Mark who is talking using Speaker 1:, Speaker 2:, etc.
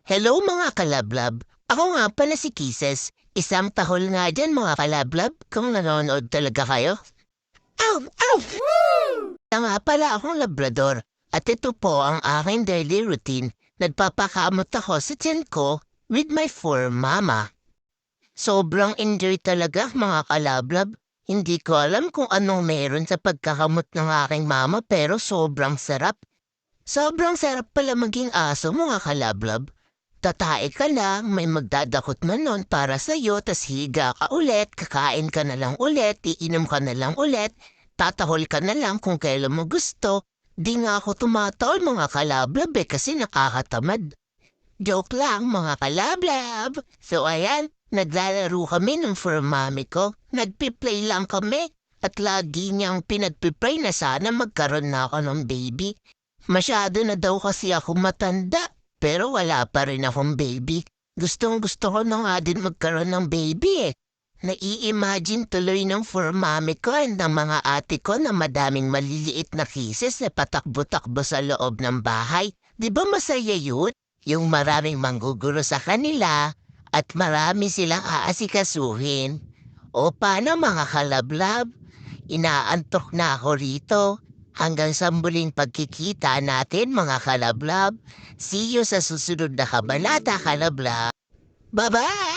Speaker 1: Hello mga kalablab! Ako nga pala si Kisses. Isang tahol nga dyan mga kalablab kung nanonood talaga kayo. Ow! Ow! Kaya nga pala akong labrador at ito po ang aking daily routine. Nagpapakamot ako sa tiyan ko with my fur mama. Sobrang enjoy talaga mga kalablab. Hindi ko alam kung anong meron sa pagkakamot ng aking mama pero sobrang sarap. Sobrang sarap pala maging aso mga kalablab. Tatae ka lang, may magdadakot na nun para sa'yo, tas higa ka ulit, kakain ka na lang ulit, iinom ka na lang ulit, tatahol ka na lang kung kailan mo gusto. Di nga ako tumatahol mga kalablab kasi nakakatamad. Joke lang mga kalablab. So ayan, naglalaro kami ng fur mami ko. Nagpiplay lang kami at lagi niyang pinagpipray na sana magkaroon na ako ng baby. Masyado na daw kasi ako matanda. Pero wala pa rin akong baby. Gustong-gusto ko na nga din magkaroon ng baby eh. Nai-imagine tuloy ng fur mami ko and ng mga ate ko na madaming maliliit na kisses na patakbo-takbo sa loob ng bahay. Di ba masaya yun? Yung maraming manggugulo sa kanila at marami silang aasikasuhin. O paano mga kalablab? Inaantok na ako rito. Hanggang sa muling pagkikita natin mga kalablab. See you sa susunod na kabanata kalablab. Bye-bye!